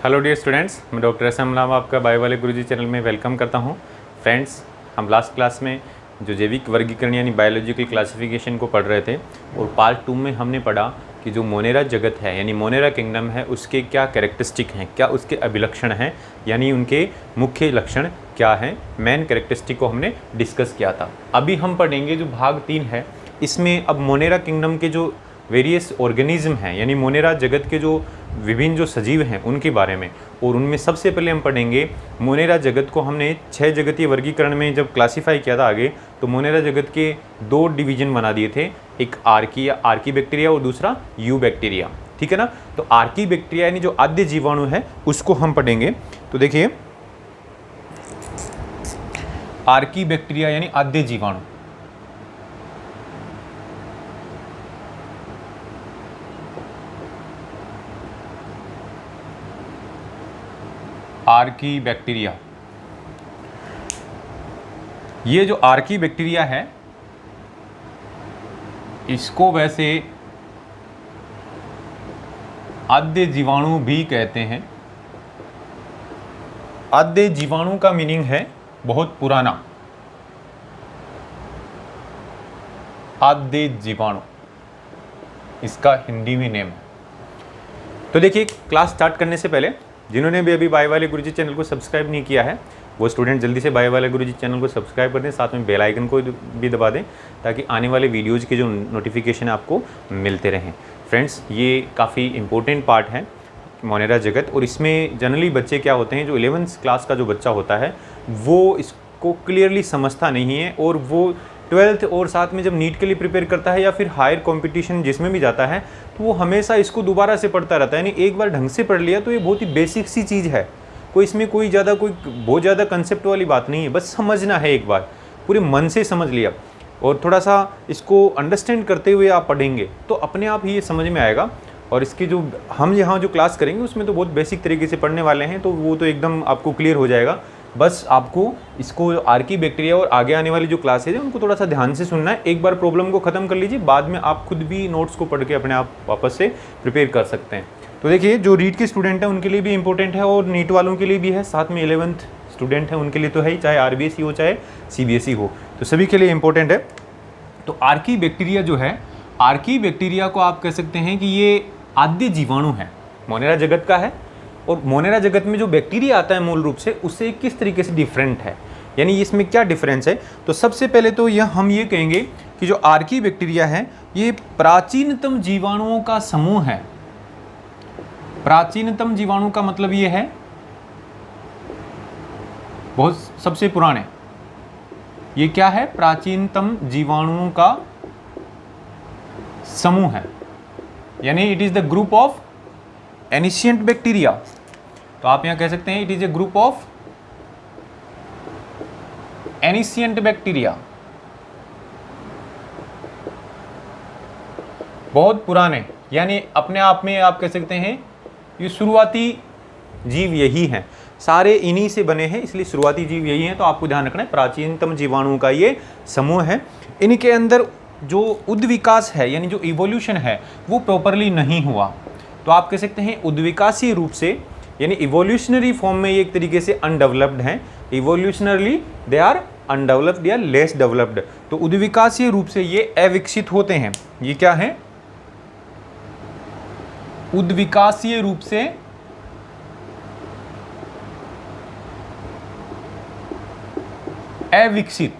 Hello dear students, मैं doctor S M Lama आपका bio वाले गुरुजी चैनल में वेलकम करता हूं। फ्रेंड्स, हम लास्ट क्लास में जो जैविक वर्गीकरण यानी बायोलॉजिकल क्लासिफिकेशन को पढ़ रहे थे और पार्ट 2 में हमने पढ़ा कि जो मोनेरा जगत है यानी मोनेरा किंगडम है उसके क्या कैरेक्टरिस्टिक हैं, क्या उसके अभिलक्षण हैं, यानी उनके मुख्य लक्षण क्या हैं, मेन कैरेक्टरिस्टिक को हमने डिस्कस किया था। अभी हम पढ़ेंगे जो भाग 3 है, इसमें अब मोनेरा किंगडम के जो वेरियस ऑर्गेनिज्म हैं यानी मोनेरा जगत के जो विभिन्न जो सजीव हैं उनके बारे में। और उनमें सबसे पहले हम पढ़ेंगे मोनेरा जगत को हमने 6 जगतीय वर्गीकरण में जब क्लासिफाई किया था आगे, तो मोनेरा जगत के 2 डिवीजन बना दिए थे, एक आर्की बैक्टीरिया और दूसरा यू बैक्टीरिया। ठीक है ना। तो आर्की बैक्टीरिया यानी जो आद्य जीवाणु है उसको हम पढ़ेंगे। तो देखिए, आर्की बैक्टीरिया यानी आद्य जीवाणु, आर्की बैक्टीरिया। ये जो आर्की बैक्टीरिया है इसको वैसे आद्य जीवाणु भी कहते हैं। आद्य जीवाणु का मीनिंग है बहुत पुराना, आद्य जीवाणु इसका हिंदी में नेम है। तो देखिए, क्लास स्टार्ट करने से पहले जिन्होंने भी अभी बायो वाले गुरुजी चैनल को सब्सक्राइब नहीं किया है वो स्टूडेंट जल्दी से बायो वाले गुरुजी चैनल को सब्सक्राइब कर दें, साथ में बेल आइकन को भी दबा दें ताकि आने वाले वीडियोज़ के जो नोटिफिकेशन आपको मिलते रहें। फ्रेंड्स, ये काफ़ी इंपॉर्टेंट पार्ट है मोनेरा जगत, और इसमें जनरली बच्चे क्या होते हैं, जो 11th क्लास का जो बच्चा होता है वो इसको क्लियरली समझता नहीं है, और वो 12th और साथ में जब नीट के लिए प्रिपेयर करता है या फिर हायर कंपटीशन जिसमें भी जाता है तो वो हमेशा इसको दोबारा से पढ़ता रहता है। यानी एक बार ढंग से पढ़ लिया तो ये बहुत ही बेसिक सी चीज़ है, कोई इसमें कोई बहुत ज़्यादा कंसेप्ट वाली बात नहीं है, बस समझना है। एक बार पूरे मन से समझ लिया और थोड़ा सा इसको अंडरस्टैंड करते हुए आप पढ़ेंगे तो अपने आप ही ये समझ में आएगा। और इसकी जो हम यहाँ जो क्लास करेंगे उसमें तो बहुत बेसिक तरीके से पढ़ने वाले हैं, तो वो तो एकदम आपको क्लियर हो जाएगा। बस आपको इसको आर्की बैक्टीरिया और आगे आने वाली जो क्लासेज है उनको थोड़ा सा ध्यान से सुनना है। एक बार प्रॉब्लम को ख़त्म कर लीजिए, बाद में आप खुद भी नोट्स को पढ़ के अपने आप वापस से प्रिपेयर कर सकते हैं। तो देखिए, जो रीट के स्टूडेंट हैं उनके लिए भी इंपॉर्टेंट है और नीट वालों के लिए भी है, साथ में 11th स्टूडेंट हैं उनके लिए तो है ही, चाहे RBSE हो चाहे CBSE हो, तो सभी के लिए इंपॉर्टेंट है। तो आर्की बैक्टीरिया जो है, आर्की बैक्टीरिया को आप कह सकते हैं कि ये आद्य जीवाणु है, मोनेरा जगत का है। और मोनेरा जगत में जो बैक्टीरिया आता है मूल रूप से उससे किस तरीके से डिफरेंट है, यानी इसमें क्या डिफरेंस है। तो सबसे पहले तो हम ये कहेंगे कि जो आर्की बैक्टीरिया है ये प्राचीनतम जीवाणुओं का समूह है। प्राचीनतम जीवाणु का मतलब ये है बहुत सबसे पुराने। ये क्या है? प्राचीनतम जीवाणुओं का समूह है, यानी it is the group of ancient bacteria. तो आप यहां कह सकते हैं it is a group of ancient bacteria, बहुत पुराने, यानी अपने आप में आप कह सकते हैं ये शुरुआती जीव यही हैं, सारे इन्हीं से बने हैं इसलिए शुरुआती जीव यही हैं। तो आपको ध्यान रखना है प्राचीनतम जीवाणुओं का ये समूह है। इनके अंदर जो उद्विकास है यानी जो इवोल्यूशन है वो प्रॉपरली नहीं हुआ, तो आप कह सकते हैं उद्विकासीय रूप से यानी इवोल्यूशनरी फॉर्म में ये एक तरीके से अनडेवलप्ड हैं। इवोल्यूशनरली दे आर अनडेवलप्ड या लेस डेवलप्ड। तो उद्विकासीय रूप से ये अविकसित होते हैं। ये क्या है? उद्विकासीय रूप से अविकसित,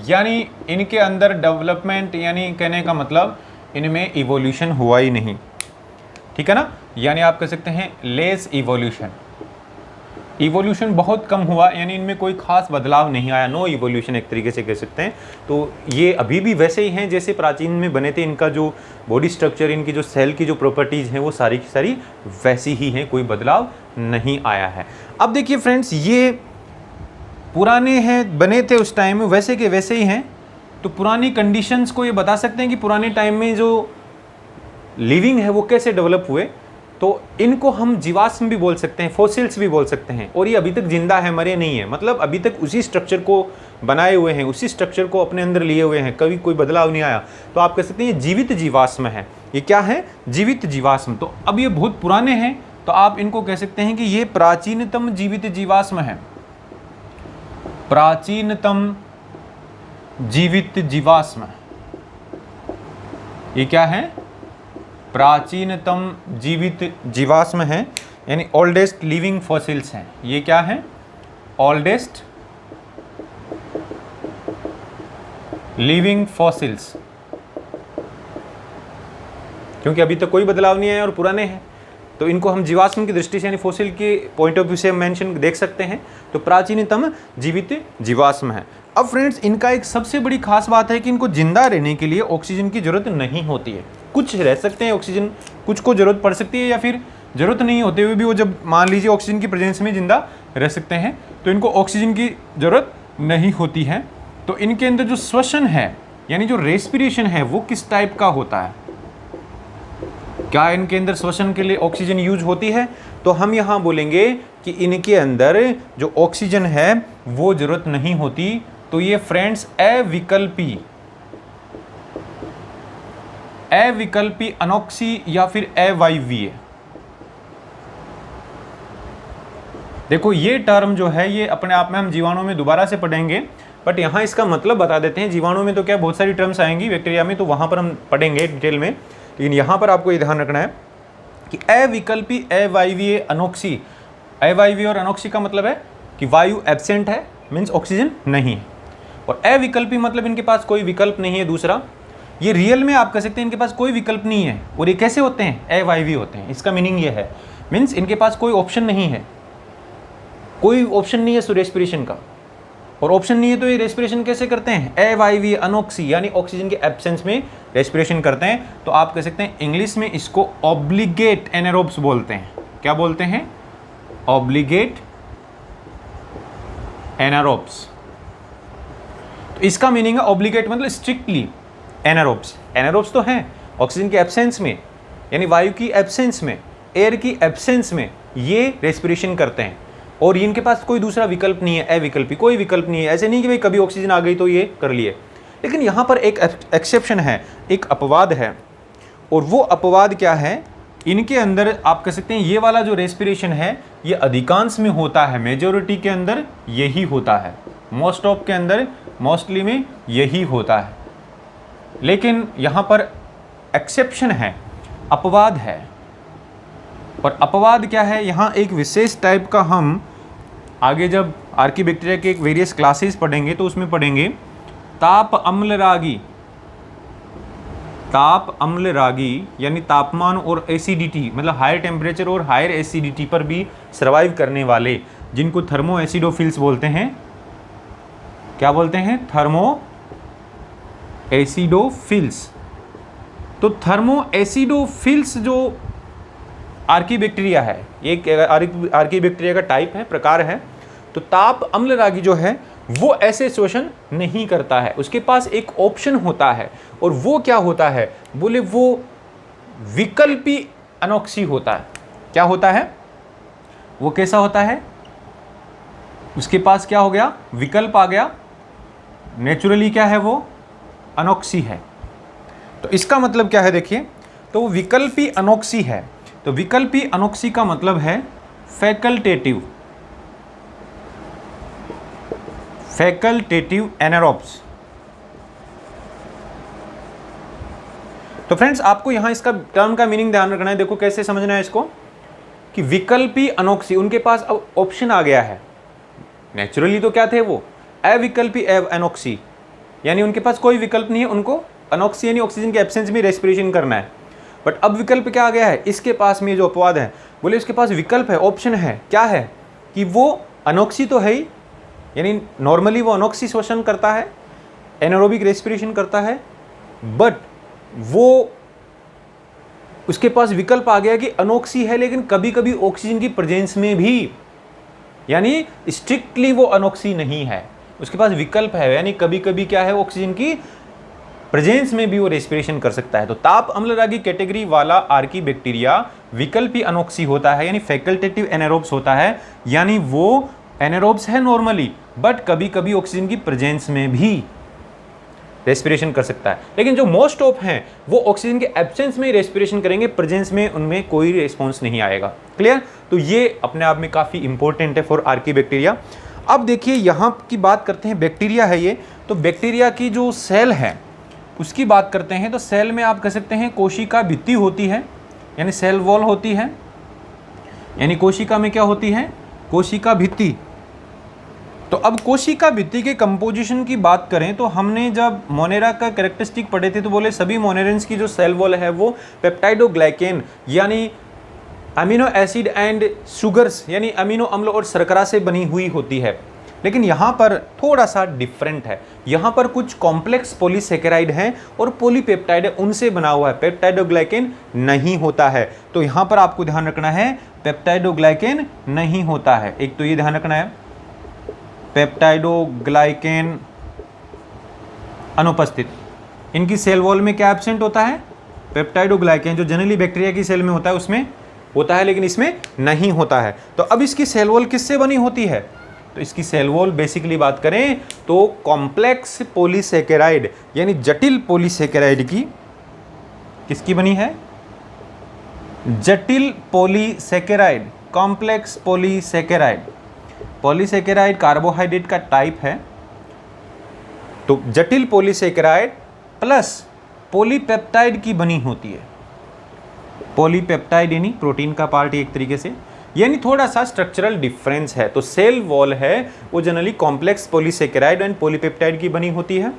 यानी इनके अंदर डेवलपमेंट, यानी कहने का मतलब इनमें इवोल्यूशन हुआ ही नहीं। ठीक है ना, यानी आप कह सकते हैं लेस इवोल्यूशन, इवोल्यूशन बहुत कम हुआ, यानी इनमें कोई खास बदलाव नहीं आया, नो इवोल्यूशन एक तरीके से कह सकते हैं। तो ये अभी भी वैसे ही हैं जैसे प्राचीन में बने थे। इनका जो बॉडी स्ट्रक्चर, इनकी जो सेल की जो प्रॉपर्टीज़ हैं वो सारी की सारी वैसी ही हैं, कोई बदलाव नहीं आया है। अब देखिए फ्रेंड्स, ये पुराने हैं, बने थे उस टाइम में, वैसे के वैसे ही हैं। तो पुरानी कंडीशंस को ये बता सकते हैं कि पुराने टाइम में जो लिविंग है वो कैसे डेवलप हुए। तो इनको हम जीवाश्म भी बोल सकते हैं, फॉसिल्स भी बोल सकते हैं, और ये अभी तक जिंदा है, मरे नहीं है, मतलब अभी तक उसी स्ट्रक्चर को बनाए हुए हैं, उसी स्ट्रक्चर को अपने अंदर लिए हुए हैं, कभी कोई बदलाव नहीं आया। तो आप कह सकते हैं ये जीवित जीवाश्म है। ये क्या है? जीवित जीवाश्म। तो अब ये बहुत पुराने हैं, तो आप इनको कह सकते हैं कि ये प्राचीनतम जीवित जीवाश्म है। प्राचीनतम जीवित जीवाश्म, ये क्या है? प्राचीनतम जीवित जीवाश्म है, यानी ओल्डेस्ट लिविंग फॉसिल्स हैं। ये क्या है? ओल्डेस्ट लिविंग फॉसिल्स, क्योंकि अभी तक कोई बदलाव नहीं है और पुराने हैं, तो इनको हम जीवाश्म की दृष्टि से यानी फॉसिल के पॉइंट ऑफ व्यू से मेंशन देख सकते हैं। तो प्राचीनतम जीवित जीवाश्म है। अब फ्रेंड्स, इनका एक सबसे बड़ी खास बात है कि इनको जिंदा रहने के लिए ऑक्सीजन की जरूरत नहीं होती है। कुछ रह सकते हैं ऑक्सीजन, कुछ को जरूरत पड़ सकती है, या फिर जरूरत नहीं होते हुए भी वो जब मान लीजिए ऑक्सीजन की प्रेजेंस में जिंदा रह सकते हैं, तो इनको ऑक्सीजन की जरूरत नहीं होती है। तो इनके अंदर जो श्वसन है यानी जो रेस्पिरेशन है वो किस टाइप का होता है? क्या इनके अंदर श्वसन के लिए ऑक्सीजन यूज होती है? तो हम यहाँ बोलेंगे कि इनके अंदर जो ऑक्सीजन है वो जरूरत नहीं होती। तो ये फ्रेंड्स अविकल्पी अनोक्सी या फिर अवायवीय। देखो ये टर्म जो है ये अपने आप में हम जीवाणु में दोबारा से पढ़ेंगे, बट यहाँ इसका मतलब बता देते हैं। जीवाणु में तो क्या बहुत सारी टर्म्स आएंगी, बैक्टीरिया में तो वहाँ पर हम पढ़ेंगे डिटेल में, लेकिन यहाँ पर आपको ये ध्यान रखना है कि अविकल्पी अवायवीय अनोक्सी। अवायवीय और अनोक्सी का मतलब है कि वायु एब्सेंट है, मीन्स ऑक्सीजन नहीं है, और अविकल्पी मतलब इनके पास कोई विकल्प नहीं है। दूसरा, ये रियल में आप कह सकते हैं इनके पास कोई विकल्प नहीं है। और ये कैसे होते हैं? अवायवीय होते हैं। इसका मीनिंग ये है, मीन्स इनके पास कोई ऑप्शन नहीं है, कोई ऑप्शन नहीं है रेस्पिरेशन का, और ऑप्शन नहीं है तो ये रेस्पिरेशन कैसे करते हैं? अवायवीय अनोक्सी यानी ऑक्सीजन के एब्सेंस में रेस्पिरेशन करते हैं। तो आप कह सकते हैं इंग्लिश में इसको ऑब्लिगेट एनारोब्स बोलते हैं। क्या बोलते हैं? Obligate anaerobes. तो इसका मीनिंग है ऑब्लिगेट मतलब स्ट्रिक्टली एनारोब्स। एनारोब्स तो हैं ऑक्सीजन के एब्सेंस में, यानी वायु की एब्सेंस में, एयर की एब्सेंस में ये रेस्पिरेशन करते हैं, और इनके पास कोई दूसरा विकल्प नहीं है। अविकल्पी कोई विकल्प नहीं है। ऐसे नहीं कि भाई कभी ऑक्सीजन आ गई तो ये कर लिए। लेकिन यहाँ पर एक एक्सेप्शन है, एक अपवाद है, और वो अपवाद क्या है? इनके अंदर आप कह सकते हैं ये वाला जो रेस्पिरेशन है ये अधिकांश में होता है, मेजॉरिटी के अंदर यही होता है, मोस्ट ऑफ के अंदर मोस्टली में यही होता है। लेकिन यहाँ पर एक्सेप्शन है, अपवाद है। और अपवाद क्या है? यहाँ एक विशेष टाइप का हम आगे जब आर्कीबैक्टीरिया के एक वेरियस क्लासेस पढ़ेंगे तो उसमें पढ़ेंगे ताप अम्ल रागी। ताप अम्ल रागी यानी तापमान और एसिडिटी, मतलब हायर टेम्परेचर और हायर एसिडिटी पर भी सर्वाइव करने वाले, जिनको थर्मो एसिडोफिल्स बोलते हैं। क्या बोलते हैं? Thermo acidophils. तो थर्मो एसिडोफिल्स जो आर्कीबैक्टीरिया है, एक आर्कीबैक्टीरिया का टाइप है, प्रकार है। तो ताप अम्ल रागी जो है वो ऐसे शोषण नहीं करता है, उसके पास एक ऑप्शन होता है, और वो क्या होता है? बोले वो विकल्पी अनोक्सी होता है। क्या होता है? वो कैसा होता है? उसके पास क्या हो गया? विकल्प आ गया। नेचुरली क्या है? वो अनोक्सी है। तो इसका मतलब क्या है? देखिए, तो वो विकल्पी अनोक्सी है। तो विकल्पी अनोक्सी का मतलब है फैकल्टेटिव एनारोब्स। तो फ्रेंड्स, आपको यहां इसका टर्म का मीनिंग ध्यान रखना है। देखो कैसे समझना है इसको, कि विकल्पी अनोक्सी, उनके पास अब ऑप्शन आ गया है। नेचुरली तो क्या थे वो? अविकल्पी अनोक्सी, यानी उनके पास कोई विकल्प नहीं है, उनको अनोक्सी यानी ऑक्सीजन के एब्सेंस में रेस्पिरेशन करना है। बट अब विकल्प क्या आ गया है? इसके पास में जो अपवाद है, बोले उसके पास विकल्प है, ऑप्शन है। क्या है? कि वो अनोक्सी तो है ही, यानी नॉर्मली वो अनोक्सी श्वसन करता है, एनारोबिक रेस्पिरेशन करता है, बट वो उसके पास विकल्प आ गया कि अनोक्सी है, लेकिन कभी कभी ऑक्सीजन की प्रेजेंस में भी, यानी स्ट्रिक्टली वो अनोक्सी नहीं है, उसके पास विकल्प है, यानी कभी कभी क्या है? ऑक्सीजन की प्रेजेंस में भी वो रेस्पिरेशन कर सकता है। तो ताप अम्लरागी कैटेगरी वाला आर्कीबैक्टीरिया विकल्पी अनोक्सी होता है, यानी फैकल्टेटिव एनारोब्स होता है, यानी वो एनारोब्स है नॉर्मली, बट कभी कभी ऑक्सीजन की प्रेजेंस में भी रेस्पिरेशन कर सकता है। लेकिन जो मोस्ट ऑफ हैं वो ऑक्सीजन के एब्सेंस में रेस्पिरेशन करेंगे, प्रेजेंस में उनमें कोई रिस्पॉन्स नहीं आएगा। क्लियर? तो ये अपने आप में काफ़ी इंपॉर्टेंट है फॉर आर्कीबैक्टीरिया। अब देखिए यहाँ की बात करते हैं, बैक्टीरिया है ये, तो बैक्टीरिया की जो सेल है उसकी बात करते हैं। तो सेल में आप कह सकते हैं कोशिका भित्ति होती है, यानी सेल वॉल होती है, यानी कोशिका में क्या होती है, कोशिका भित्ति। तो अब कोशिका भित्ति के कंपोजिशन की बात करें तो हमने जब मोनेरा का कैरेक्टरिस्टिक पढ़े थे तो बोले सभी मोनेरेंस की जो सेल वॉल है वो पेप्टाइडोग्लाइकेन यानी अमीनो एसिड एंड शुगर्स यानी अमीनो अम्ल और शर्करा से बनी हुई होती है। लेकिन यहाँ पर थोड़ा सा डिफरेंट है, यहाँ पर कुछ कॉम्प्लेक्स पॉलीसेकेराइड हैं और पॉलीपेप्टाइड है, उनसे बना हुआ है, पेप्टाइडोग्लाइकेन नहीं होता है। तो यहाँ पर आपको ध्यान रखना है पेप्टाइडोग्लाइकेन नहीं होता है। एक तो ये ध्यान रखना है पेप्टाइडोग्लाइकेन अनुपस्थित। इनकी सेल वॉल में क्या एब्सेंट होता है, पेप्टाइडोग्लाइकेन, जो जनरली बैक्टीरिया की सेल में होता है उसमें होता है, लेकिन इसमें नहीं होता है। तो अब इसकी सेल वॉल किससे बनी होती है, तो इसकी सेल वॉल बेसिकली बात करें तो कॉम्प्लेक्स पॉलीसेकेराइड यानी जटिल पॉलीसेकेराइड की, किसकी बनी है, जटिल polysaccharide, complex polysaccharide. Polysaccharide carbohydrate का टाइप है, तो जटिल पॉलीसेकेराइड प्लस पॉलीपेप्टाइड की बनी होती है। पॉलीपेप्टाइड यानी प्रोटीन का पार्ट एक तरीके से, यानी थोड़ा सा स्ट्रक्चरल डिफरेंस है। तो सेल वॉल है वो generally complex polysaccharide and polypeptide की बनी होती है,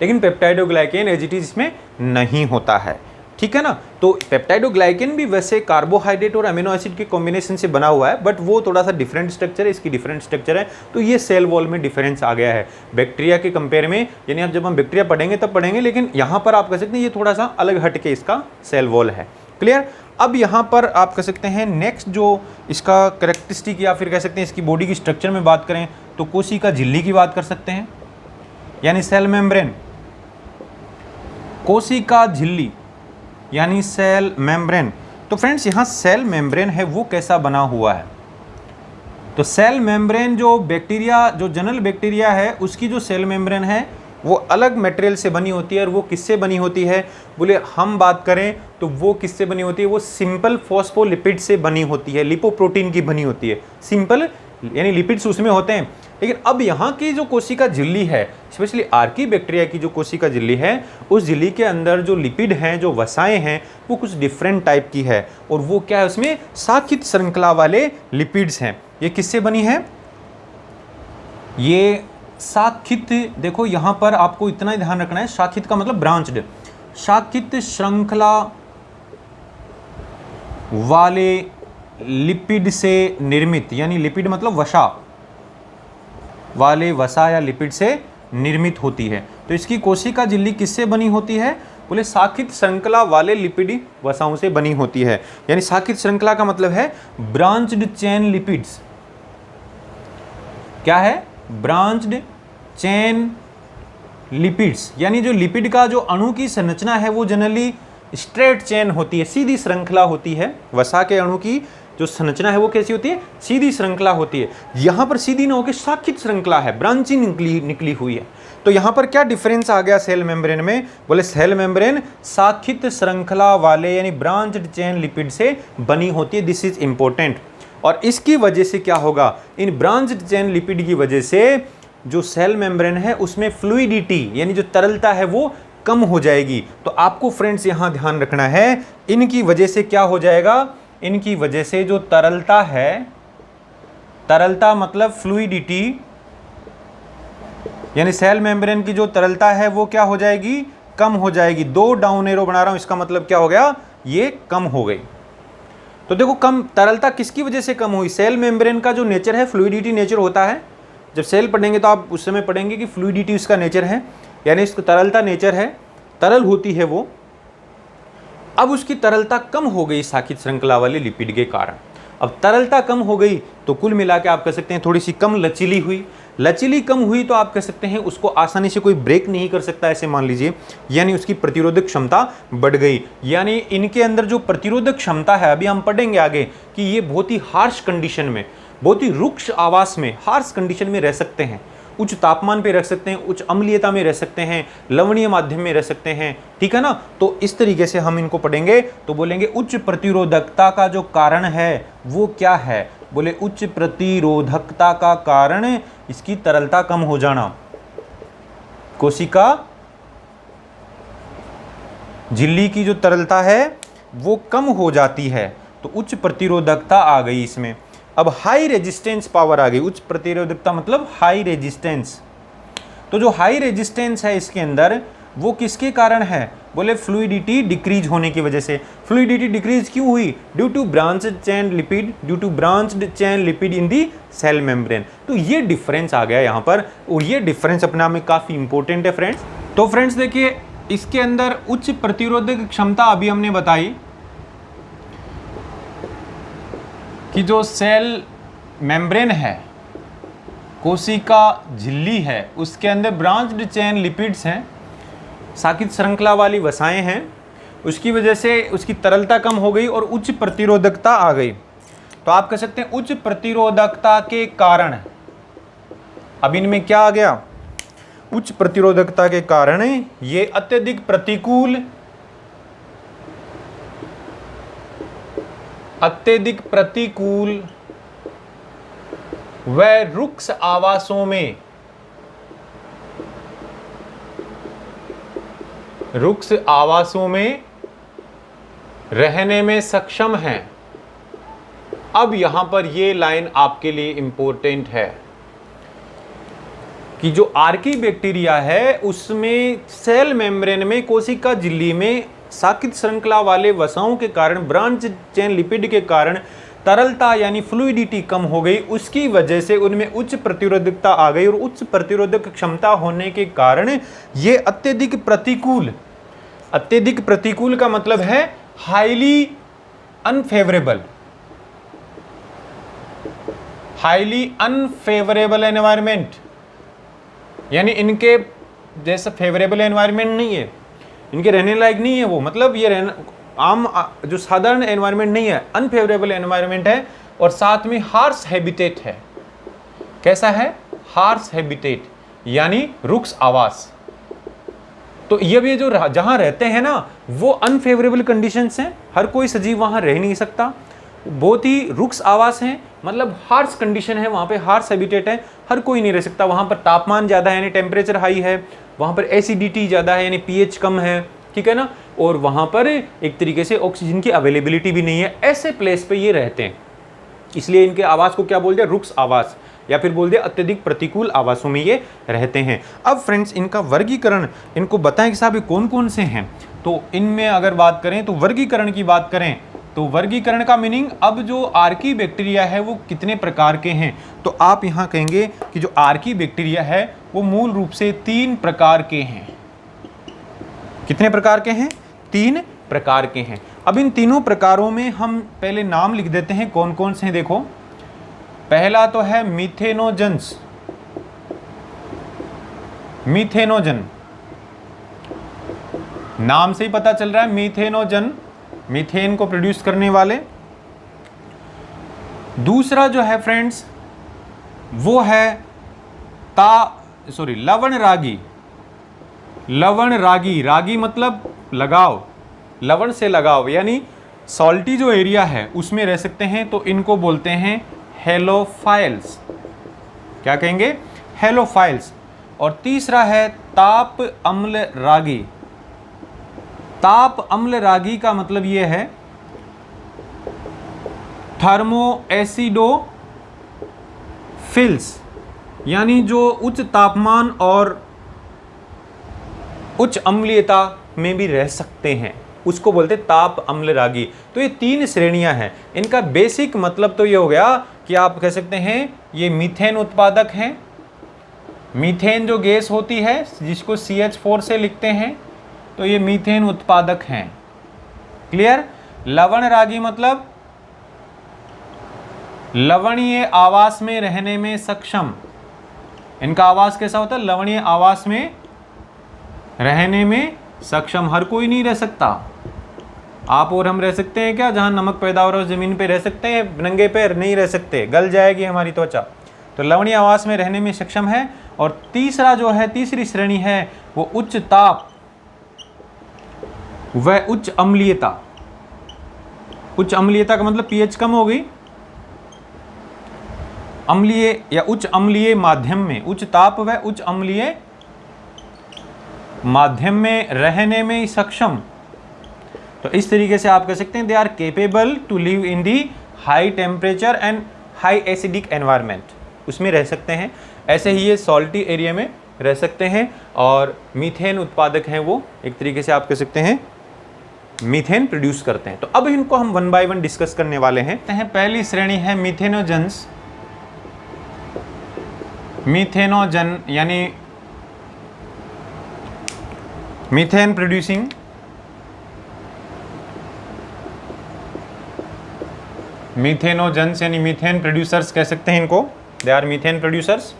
लेकिन पेप्टाइडोग्लाइकेन एज इट इज इसमें नहीं होता है। ठीक है ना? तो पेप्टाइडोग्लाइकेन भी वैसे कार्बोहाइड्रेट और अमीनो एसिड के कॉम्बिनेशन से बना हुआ है, बट वो थोड़ा सा डिफरेंट स्ट्रक्चर है, इसकी डिफरेंट स्ट्रक्चर है। तो ये सेल वॉल में डिफरेंस आ गया है बैक्टीरिया के कंपेयर में, यानी आप जब हम बैक्टीरिया पढ़ेंगे तब पढ़ेंगे, लेकिन यहाँ पर आप कह सकते हैं ये थोड़ा सा अलग हट के इसका सेल वॉल है। क्लियर? अब यहाँ पर आप कह सकते हैं नेक्स्ट जो इसका कैरेक्टरिस्टिक या फिर कह सकते हैं इसकी बॉडी की स्ट्रक्चर में बात करें तो कोशिका झिल्ली की बात कर सकते हैं, यानी सेल मेम्ब्रेन। कोशिका झिल्ली यानी सेल मेम्ब्रेन। तो फ्रेंड्स यहाँ सेल मेम्ब्रेन है वो कैसा बना हुआ है, तो सेल मेम्ब्रेन जो बैक्टीरिया, जो जनरल बैक्टीरिया है उसकी जो सेल मेम्ब्रेन है वो अलग मटेरियल से बनी होती है। और वो किससे बनी होती है, बोले हम बात करें तो वो किससे बनी होती है, वो सिंपल फॉस्फोलिपिड से बनी होती है, लिपोप्रोटीन की बनी होती है। सिंपल यानी लिपिड्स उसमें होते हैं। लेकिन अब यहाँ की जो कोशिका झिल्ली है, स्पेशली आर्कीबैक्टीरिया की जो कोशिका झिल्ली है, उस झिल्ली के अंदर जो लिपिड हैं, जो वसाएं हैं, वो कुछ डिफरेंट टाइप की है। और वो क्या है, उसमें शाखित श्रृंखला वाले लिपिड्स हैं। ये किससे बनी है, ये शाखित, देखो यहाँ पर आपको इतना ही ध्यान रखना है, शाखित का मतलब ब्रांच्ड, शाखित श्रृंखला वाले लिपिड से निर्मित, यानी लिपिड मतलब वसा वाले, वसा या लिपिड से निर्मित होती है। तो इसकी कोशिका झिल्ली किससे बनी होती है, बोले शाखित श्रृंखला वाले लिपिड वसाओं से बनी होती है। यानी शाखित श्रृंखला का मतलब है ब्रांच्ड चेन लिपिड्स। क्या है, ब्रांच्ड चेन लिपिड्स, यानी जो लिपिड का जो अणु की संरचना है वो जनरली स्ट्रेट चेन होती है, सीधी श्रृंखला होती है। वसा के अणु की जो संरचना है वो कैसी होती है, सीधी श्रृंखला होती है। यहां पर सीधी ना होकर शाखित श्रृंखला है, ब्रांचिंग निकली हुई है। तो यहां पर क्या डिफरेंस आ गया सेल मेम्ब्रेन में, बोले सेल मेम्ब्रेन शाखित श्रृंखला वाले यानी ब्रांच्ड चेन लिपिड से बनी होती है। This is important. और इसकी वजह से क्या होगा, इन ब्रांच्ड चेन लिपिड की वजह से जो सेल मेम्ब्रेन है उसमें फ्लूइडिटी यानी जो तरलता है वो कम हो जाएगी। तो आपको फ्रेंड्स यहां ध्यान रखना है, इनकी वजह से क्या हो जाएगा, इनकी वजह से जो तरलता है, तरलता मतलब फ्लूइडिटी, यानी सेल मेम्ब्रेन की जो तरलता है वो क्या हो जाएगी, कम हो जाएगी। 2 डाउन एरो बना रहा हूं, इसका मतलब क्या हो गया, ये कम हो गई। तो देखो कम तरलता किसकी वजह से कम हुई, सेल मेम्ब्रेन का जो नेचर है फ्लूइडिटी नेचर होता है। जब सेल पढ़ेंगे तो आप उस समय पढ़ेंगे कि फ्लूइडिटी उसका नेचर है, यानी इसका तरलता नेचर है, तरल होती है वो। अब उसकी तरलता कम हो गई शाखित श्रृंखला वाले लिपिड के कारण। अब तरलता कम हो गई तो कुल मिला के आप कह सकते हैं थोड़ी सी कम लचीली हुई। लचीली कम हुई तो आप कह सकते हैं उसको आसानी से कोई ब्रेक नहीं कर सकता, ऐसे मान लीजिए, यानी उसकी प्रतिरोधक क्षमता बढ़ गई। यानी इनके अंदर जो प्रतिरोधक क्षमता है, अभी हम पढ़ेंगे आगे कि ये बहुत ही हार्श कंडीशन में, बहुत ही रुक्ष आवास में, हार्श कंडीशन में रह सकते हैं। उच्च तापमान पे रख सकते हैं, उच्च अम्लीयता में रह सकते हैं, लवणीय माध्यम में रह सकते हैं, ठीक है ना। तो इस तरीके से हम इनको पढ़ेंगे। तो बोलेंगे उच्च प्रतिरोधकता का जो कारण है वो क्या है, बोले उच्च प्रतिरोधकता का कारण इसकी तरलता कम हो जाना, कोशिका झिल्ली की जो तरलता है वो कम हो जाती है, तो उच्च प्रतिरोधकता आ गई इसमें। अब हाई रेजिस्टेंस पावर आ गई, उच्च प्रतिरोधकता मतलब हाई रेजिस्टेंस। तो जो हाई रेजिस्टेंस है इसके अंदर वो किसके कारण है, बोले फ्लूइडिटी डिक्रीज होने की वजह से। फ्लूइडिटी डिक्रीज क्यों हुई, due to branched chain lipid, due to branched chain lipid in the cell membrane. तो ये डिफरेंस आ गया यहाँ पर, और ये डिफरेंस अपने आप में काफी इंपॉर्टेंट है फ्रेंड्स। तो फ्रेंड्स देखिए इसके अंदर उच्च प्रतिरोधक क्षमता अभी हमने बताई कि जो सेल मेम्ब्रेन है, कोशिका झिल्ली है, उसके अंदर ब्रांच्ड चेन लिपिड्स हैं, साकित श्रृंखला वाली वसाएं हैं, उसकी वजह से उसकी तरलता कम हो गई और उच्च प्रतिरोधकता आ गई। तो आप कह सकते हैं उच्च प्रतिरोधकता के कारण, अब इनमें क्या आ गया, उच्च प्रतिरोधकता के कारण ये अत्यधिक प्रतिकूल व रुक्ष आवासों में रहने में सक्षम हैं। अब यहां पर ये लाइन आपके लिए इंपॉर्टेंट है कि जो आर्की बैक्टीरिया है उसमें सेल मेम्ब्रेन में, कोशिका झिल्ली में साकित श्रृंखला वाले वसाओं के कारण, ब्रांच चेन लिपिड के कारण तरलता यानी फ्लूइडिटी कम हो गई, उसकी वजह से उनमें उच्च प्रतिरोधकता आ गई, और उच्च प्रतिरोधक क्षमता होने के कारण ये अत्यधिक प्रतिकूल का मतलब है हाईली अनफेवरेबल एनवायरमेंट, यानी इनके जैसा फेवरेबल एनवायरमेंट नहीं है, इनके रहने लायक नहीं है वो, मतलब ये आम जो साधारण एनवायरमेंट नहीं है, अनफेवरेबल एनवायरमेंट है, और साथ में हार्श हैबिटेट है। कैसा है, हार्श हैबिटेट यानी रुक्ष आवास। तो ये भी जो जहां रहते हैं ना वो अनफेवरेबल कंडीशंस हैं, हर कोई सजीव वहां रह नहीं सकता, बहुत ही रुक्ष आवास हैं, मतलब हार्श कंडीशन है, वहां पे हार्श हैबिटेट है, हर कोई नहीं रह सकता। वहां पर तापमान ज़्यादा है यानी टेम्परेचर हाई है, वहां पर एसिडिटी ज़्यादा है यानी पीएच कम है, ठीक है ना, और वहां पर एक तरीके से ऑक्सीजन की अवेलेबिलिटी भी नहीं है। ऐसे प्लेस पे ये रहते हैं, इसलिए इनके आवास को क्या बोल दिया, रुक्ष आवास, या फिर बोल दिया अत्यधिक प्रतिकूल आवासों में ये रहते हैं। अब फ्रेंड्स इनका वर्गीकरण इनको बताएं कि साहब ये कौन कौन से हैं। तो इनमें अगर बात करें तो वर्गीकरण की बात करें तो वर्गीकरण का मीनिंग, अब जो आर्की बैक्टीरिया है वो कितने प्रकार के हैं, तो आप यहाँ कहेंगे कि जो आर्की बैक्टीरिया है वो मूल रूप से 3 प्रकार के हैं। कितने प्रकार के हैं, 3 प्रकार के हैं। अब इन तीनों प्रकारों में हम पहले नाम लिख देते हैं कौन कौन से हैं। देखो पहला तो है मीथेनोजन्स, मीथेनोजन, नाम से ही पता चल रहा है मीथेनोजन, मीथेन को प्रोड्यूस करने वाले। दूसरा जो है फ्रेंड्स वो है लवण रागी। लवण रागी, रागी मतलब लगाव, लवण से लगाव, यानी सॉल्टी जो एरिया है उसमें रह सकते हैं, तो इनको बोलते हैं हेलोफाइल्स। क्या कहेंगे, हेलोफाइल्स। और तीसरा है ताप अम्ल रागी। ताप अम्ल रागी का मतलब ये है थर्मो एसिडोफिल्स, यानी जो उच्च तापमान और उच्च अम्लीयता में भी रह सकते हैं, उसको बोलते ताप अम्ल रागी। तो ये 3 श्रेणियां हैं। इनका बेसिक मतलब तो ये हो गया कि आप कह सकते हैं ये मीथेन उत्पादक हैं। मीथेन जो गैस होती है जिसको CH4 से लिखते हैं, तो ये मीथेन उत्पादक हैं। क्लियर। लवण रागी मतलब लवणीय आवास में रहने में सक्षम। इनका आवास कैसा होता है, लवणीय आवास में रहने में सक्षम। हर कोई नहीं रह सकता। आप और हम रह सकते हैं क्या, जहां नमक पैदा हो रहा है जमीन पे रह सकते हैं, नंगे पैर नहीं रह सकते, गल जाएगी हमारी त्वचा। तो लवणीय आवास में रहने में सक्षम है। और तीसरा जो है, तीसरी श्रेणी है वो उच्च ताप व उच्च अम्लीयता। उच्च अम्लीयता का मतलब पीएच कम हो गई, अम्लीय या उच्च अम्लीय माध्यम में, उच्च ताप व उच्च अम्लीय माध्यम में रहने में सक्षम। तो इस तरीके से आप कह सकते हैं they are capable to live in the high temperature and high acidic environment, उसमें रह सकते हैं। ऐसे ही ये सॉल्टी एरिया में रह सकते हैं और मीथेन उत्पादक हैं, वो एक तरीके से आप कह सकते हैं मीथेन प्रोड्यूस करते हैं। तो अब इनको हम वन बाय वन डिस्कस करने वाले हैं। पहली श्रेणी है मीथेनोजन्स। मीथेनोजन यानी मीथेन प्रोड्यूसिंग मीथेनोजन्स यानी मीथेन प्रोड्यूसर्स कह सकते हैं इनको, दे आर मीथेन प्रोड्यूसर्स।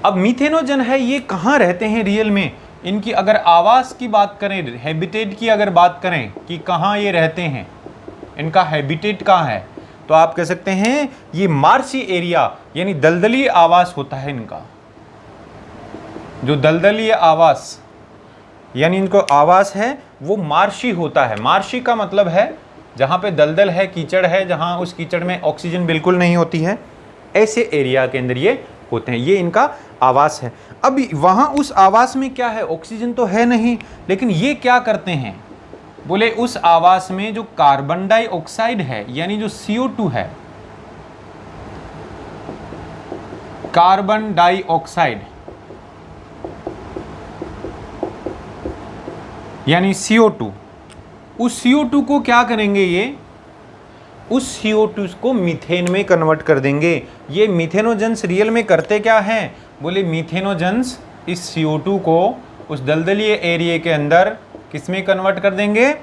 अब मीथेनोजन है ये कहाँ रहते हैं रियल में, इनकी अगर आवास की बात करें, हैबिटेट की अगर बात करें कि कहाँ ये रहते हैं, इनका हैबिटेट कहाँ है, तो आप कह सकते हैं ये मार्शी एरिया यानी दलदली आवास होता है इनका। जो दलदली आवास यानी इनको आवास है वो मार्शी होता है। मार्शी का मतलब है जहाँ पे दलदल है, कीचड़ है, जहाँ उस कीचड़ में ऑक्सीजन बिल्कुल नहीं होती है, ऐसे एरिया के अंदर ये होते हैं, ये इनका आवास है। अब वहाँ उस आवास में क्या है, ऑक्सीजन तो है नहीं, लेकिन ये क्या करते हैं, बोले उस आवास में जो कार्बन डाइऑक्साइड है यानी जो CO2 है, कार्बन डाइऑक्साइड यानी CO2, उस CO2 को क्या करेंगे, ये उस CO2 को मीथेन में कन्वर्ट कर देंगे। ये मीथेनोजन्स रियल में करते क्या हैं, बोले मीथेनोजन्स इस CO2 को उस दलदलीय एरिया के अंदर किस में कन्वर्ट कर देंगे,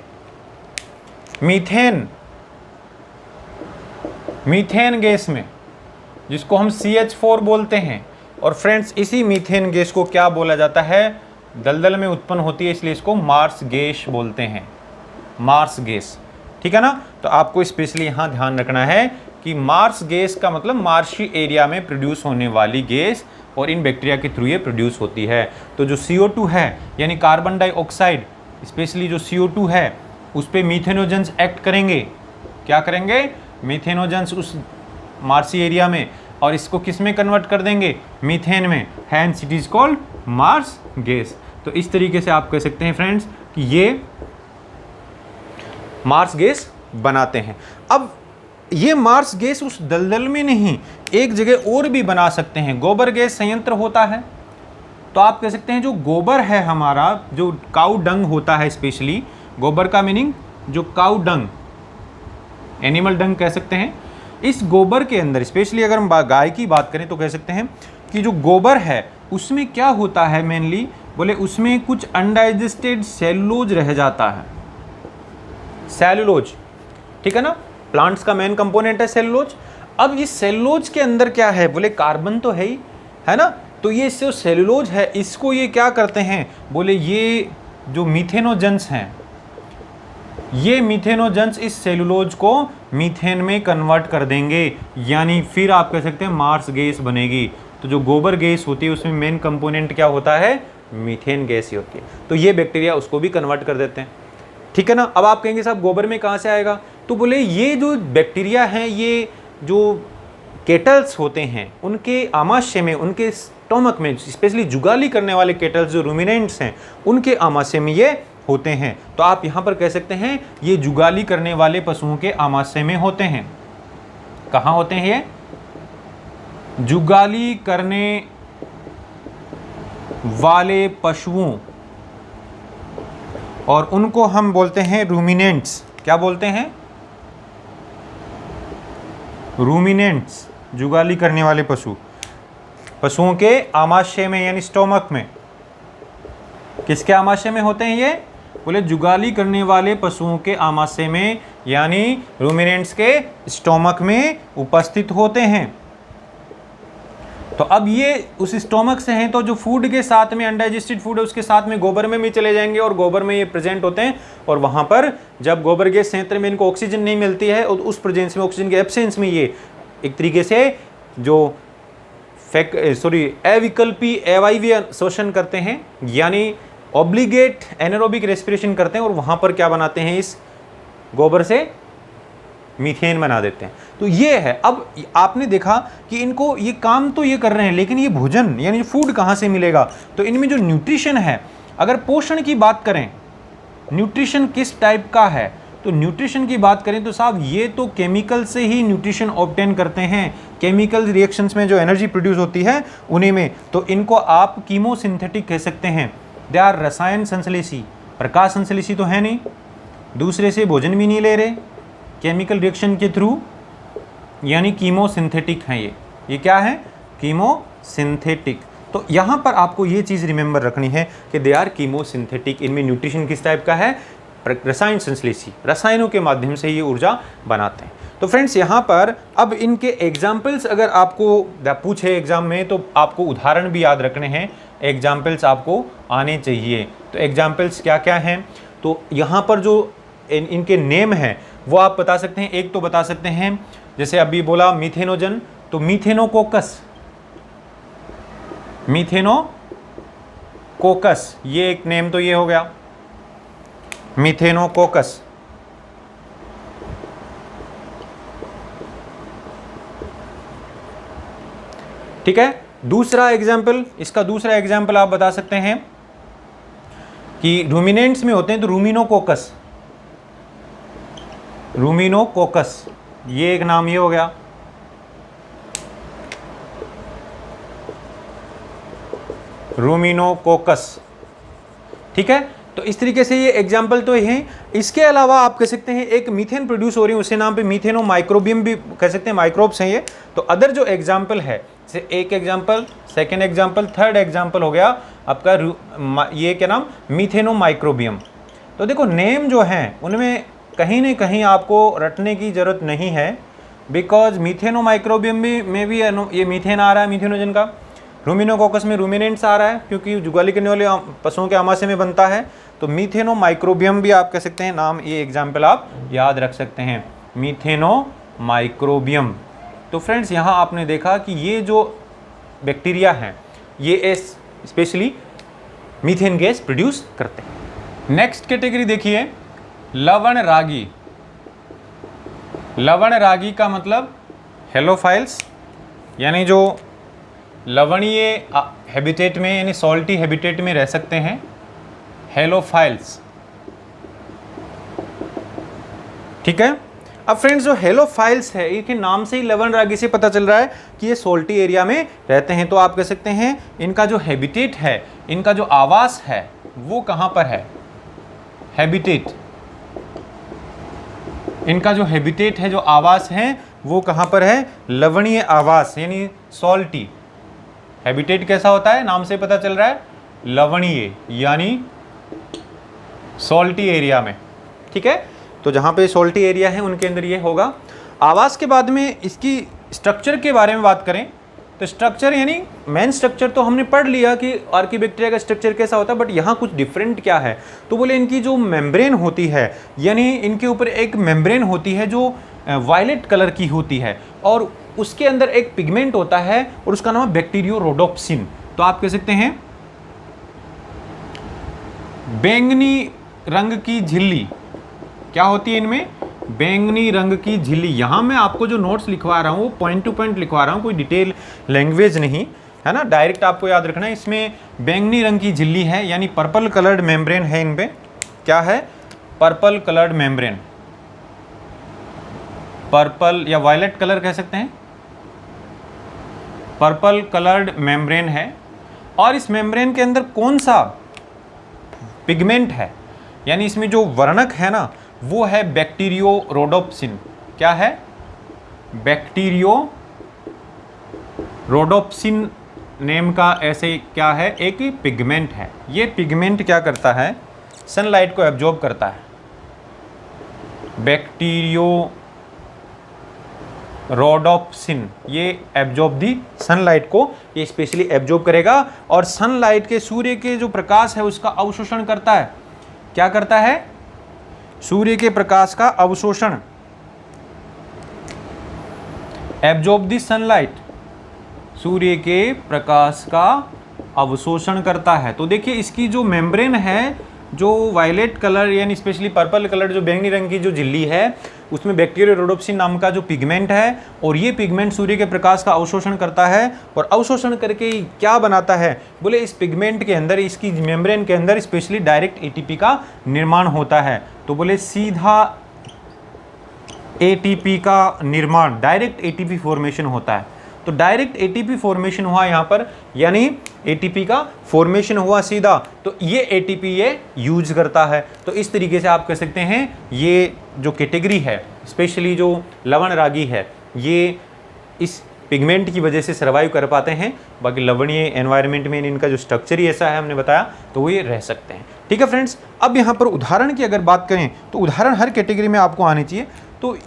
मीथेन गैस में, जिसको हम CH4 बोलते हैं। और फ्रेंड्स इसी मीथेन गैस को क्या बोला जाता है, दलदल में उत्पन्न होती है इसलिए इसको मार्स गैस बोलते हैं, मार्स गैस, ठीक है ना। तो आपको स्पेशली यहाँ ध्यान रखना है कि मार्स गैस का मतलब मार्शी एरिया में प्रोड्यूस होने वाली गैस, और इन बैक्टीरिया के थ्रू ये प्रोड्यूस होती है। तो जो CO2 है यानी कार्बन डाइऑक्साइड, स्पेशली जो CO2 है उस पे मीथेनोजन्स एक्ट करेंगे। क्या करेंगे, मीथेनोजन्स उस मार्सी एरिया में, और इसको किस में कन्वर्ट कर देंगे, मीथेन में, hence it is called marsh gas. तो इस तरीके से आप कह सकते हैं फ्रेंड्स कि ये मार्स गैस बनाते हैं। अब ये मार्स गैस उस दलदल में नहीं, एक जगह और भी बना सकते हैं। गोबर गैस संयंत्र होता है, तो आप कह सकते हैं जो गोबर है हमारा, जो काऊ डंग होता है, स्पेशली गोबर का मीनिंग जो काऊ डंग, एनिमल डंग कह सकते हैं। इस गोबर के अंदर स्पेशली अगर हम गाय की बात करें तो कह सकते हैं कि जो गोबर है उसमें क्या होता है मेनली, बोले उसमें कुछ अनडाइजेस्टेड सेलुलोज रह जाता है। सेलुलोज, ठीक है ना, प्लांट्स का मेन कंपोनेंट है सेलुलोज। अब इस सेलुलोज के अंदर क्या है, बोले कार्बन तो है ही, है ना। तो ये जो सेलुलोज है इसको ये क्या करते हैं, बोले ये जो मीथेनोजन्स हैं, ये मीथेनोजन्स इस सेलुलोज को मीथेन में कन्वर्ट कर देंगे, यानी फिर आप कह सकते हैं मार्स गैस बनेगी। तो जो गोबर गैस होती है उसमें मेन कंपोनेंट क्या होता है, मीथेन गैस ही होती है। तो ये बैक्टीरिया उसको भी कन्वर्ट कर देते हैं, ठीक है ना। अब आप कहेंगे साहब गोबर में कहाँ से आएगा, तो बोले ये जो बैक्टीरिया हैं, ये जो केटल्स होते हैं उनके आमाशय में, उनके स्टोमक में, स्पेशली जुगाली करने वाले केटल्स जो रूमिनेंट्स हैं उनके आमाशय में ये होते हैं। तो आप यहाँ पर कह सकते हैं ये जुगाली करने वाले पशुओं के आमाशय में होते हैं। कहाँ होते हैं ये, जुगाली करने वाले पशुओं, और उनको हम बोलते हैं रूमिनेंट्स। क्या बोलते हैं, रूमिनेंट्स, जुगाली करने वाले पशु, पशुओं के आमाशय में यानी स्टोमक में। किसके आमाशय में होते हैं ये, बोले जुगाली करने वाले पशुओं के आमाशय में, यानी रूमिनेंट्स के स्टोमक में उपस्थित होते हैं। तो अब ये उस स्टोमक से हैं, तो जो फूड के साथ में अनडाइजेस्टेड फूड है उसके साथ में गोबर में भी चले जाएंगे और गोबर में ये प्रेजेंट होते हैं। और वहाँ पर जब गोबर के संयंत्र में इनको ऑक्सीजन नहीं मिलती है और उस प्रेजेंस में, ऑक्सीजन के एब्सेंस में, ये एक तरीके से जो अविकल्पी अवायवीय श्वसन करते हैं, यानी ऑब्लिगेट एनारोबिक रेस्पिरेशन करते हैं और वहां पर क्या बनाते हैं, इस गोबर से मीथेन बना देते हैं। तो ये है। अब आपने देखा कि इनको ये काम तो ये कर रहे हैं, लेकिन ये भोजन यानी फूड कहाँ से मिलेगा? तो इनमें जो न्यूट्रिशन है, अगर पोषण की बात करें, न्यूट्रिशन किस टाइप का है, तो न्यूट्रिशन की बात करें तो साहब ये तो केमिकल से ही न्यूट्रिशन ऑब्टेन करते हैं, केमिकल रिएक्शंस में जो एनर्जी प्रोड्यूस होती है उन्हीं में। तो इनको आप कीमोसिंथेटिक कह सकते हैं। दे आर रसायन संश्लेषी, प्रकाश संश्लेषी तो है नहीं, दूसरे से भोजन भी नहीं ले रहे, केमिकल रिएक्शन के थ्रू, यानी कीमोसिंथेटिक हैं ये क्या है? कीमोसिंथेटिक। तो यहाँ पर आपको ये चीज़ रिमेंबर रखनी है कि दे आर कीमोसिंथेटिक। इनमें न्यूट्रिशन किस टाइप का है? रसायन संश्लेषी, रसायनों के माध्यम से ये ऊर्जा बनाते हैं। तो फ्रेंड्स यहाँ पर अब इनके एग्जाम्पल्स अगर आपको पूछे एग्जाम में, तो आपको उदाहरण भी याद रखने हैं, एग्जाम्पल्स आपको आने चाहिए। तो एग्जाम्पल्स क्या क्या हैं? तो यहाँ पर जो इनके नेम हैं वो आप बता सकते हैं। एक तो बता सकते हैं, जैसे अभी बोला मीथेनोजन, तो मीथेनोकोकस, मीथेनोकोकस ये एक नेम तो ये हो गया, मीथेनोकोकस। ठीक है। दूसरा एग्जाम्पल, इसका दूसरा एग्जाम्पल आप बता सकते हैं कि रूमिनेंट्स में होते हैं तो रूमिनोकोकस, रूमिनोकोकस ये एक नाम ये हो गया। रूमिनोकोकस। ठीक है। तो इस तरीके से ये एग्जाम्पल तो हैं। इसके अलावा आप कह सकते हैं एक मीथेन प्रोड्यूस हो रही है, उसके नाम पे मीथेनो माइक्रोबियम भी कह सकते हैं, माइक्रोब्स हैं ये। तो अदर जो एग्जाम्पल है, जैसे एक example, second example, third example हो गया आपका ये क्या नाम? मीथेनो माइक्रोबियम। तो देखो नेम जो हैं उनमें कहीं ना कहीं आपको रटने की ज़रूरत नहीं है, बिकॉज मीथेनो माइक्रोबियम में भी ये मीथेन आ रहा है मीथेनोजन का, रूमिनोकोकस में रूमिनेंट्स आ रहा है क्योंकि जुगाली करने वाले पशुओं के आमाशय में बनता है। तो मीथेनो माइक्रोबियम भी आप कह सकते हैं नाम, ये एग्जाम्पल आप याद रख सकते हैं, मीथेनो माइक्रोबियम। तो फ्रेंड्स यहाँ आपने देखा कि ये जो बैक्टीरिया हैं ये स्पेशली मीथेन गैस प्रोड्यूस करते हैं। नेक्स्ट कैटेगरी देखिए, लवण रागी। लवण रागी का मतलब हेलोफाइल्स, यानी जो लवणीय हैबिटेट में यानी सॉल्टी हैबिटेट में रह सकते हैं, हेलोफाइल्स। ठीक है। अब फ्रेंड्स जो हेलोफाइल्स है, इनके नाम से ही लवण रागी से पता चल रहा है कि ये सॉल्टी एरिया में रहते हैं। तो आप कह सकते हैं इनका जो हैबिटेट है, इनका जो आवास है वो कहाँ पर है? हैबिटेट, इनका जो हैबिटेट है, जो आवास है वो कहाँ पर है? लवणीय आवास यानी सॉल्टी। हैबिटेट कैसा होता है? नाम से पता चल रहा है, लवणीय यानी सॉल्टी एरिया में। ठीक है। तो जहाँ पे सॉल्टी एरिया है उनके अंदर ये होगा। आवास के बाद में इसकी स्ट्रक्चर के बारे में बात करें तो स्ट्रक्चर यानी मेन स्ट्रक्चर तो हमने पढ़ लिया कि आर्कीबैक्टीरिया का स्ट्रक्चर कैसा होता है, बट यहाँ कुछ डिफरेंट क्या है? तो बोले इनकी जो मेम्ब्रेन होती है, यानी इनके ऊपर एक मेम्ब्रेन होती है जो वायलेट कलर की होती है और उसके अंदर एक पिगमेंट होता है और उसका नाम है बैक्टीरियोरोडोप्सिन। तो आप कह सकते हैं बैंगनी रंग की झिल्ली क्या होती है इनमें? बैंगनी रंग की झिल्ली। यहाँ मैं आपको जो नोट्स लिखवा रहा हूँ वो पॉइंट टू पॉइंट लिखवा रहा हूँ, कोई डिटेल लैंग्वेज नहीं है ना, डायरेक्ट आपको याद रखना है। इसमें बैंगनी रंग की झिल्ली है यानी पर्पल कलर्ड मेम्ब्रेन है इन पे। क्या है? पर्पल कलर्ड मेम्ब्रेन, पर्पल या वायलेट कलर कह सकते हैं, पर्पल कलर्ड मेम्ब्रेन है। और इस मेम्ब्रेन के अंदर कौन सा पिगमेंट है, यानी इसमें जो वर्णक है ना वो है बैक्टीरियोरोडोप्सिन। क्या है? बैक्टीरियोरोडोप्सिन नेम का ऐसे क्या है? एक पिगमेंट है। ये पिगमेंट क्या करता है? सनलाइट को एब्जॉर्ब करता है। बैक्टीरियोरोडोप्सिन ये एब्जॉर्ब दी सनलाइट को, ये स्पेशली एब्जॉर्ब करेगा और सनलाइट के, सूर्य के जो प्रकाश है उसका अवशोषण करता है। क्या करता है? सूर्य के प्रकाश का अवशोषण, एब्जॉर्ब दी सनलाइट, सूर्य के प्रकाश का अवशोषण करता है। तो देखिए इसकी जो मेम्ब्रेन है, जो वायलेट कलर यानी स्पेशली पर्पल कलर, जो बैंगनी रंग की जो झिल्ली है, उसमें बैक्टीरिया रोडोप्सिन नाम का जो पिगमेंट है, और ये पिगमेंट सूर्य के प्रकाश का अवशोषण करता है। और अवशोषण करके क्या बनाता है, बोले इस पिगमेंट के अंदर, इसकी मेम्ब्रेन के अंदर स्पेशली डायरेक्ट एटीपी का निर्माण होता है। तो बोले सीधा एटीपी का निर्माण, डायरेक्ट एटीपी फॉर्मेशन होता है। तो डायरेक्ट एटीपी फॉर्मेशन हुआ यहाँ पर, यानी एटीपी का फॉर्मेशन हुआ सीधा, तो ये एटीपी ये यूज करता है। तो इस तरीके से आप कह सकते हैं ये जो कैटेगरी है, स्पेशली जो लवण रागी है, ये इस पिगमेंट की वजह से सर्वाइव कर पाते हैं। बाकी लवणीय एनवायरनमेंट में इनका जो स्ट्रक्चर ही ऐसा है, हमने बताया, तो वो ये रह सकते हैं। ठीक है फ्रेंड्स, अब यहाँ पर उदाहरण की अगर बात करें तो उदाहरण हर कैटेगरी में आपको आनी चाहिए। तो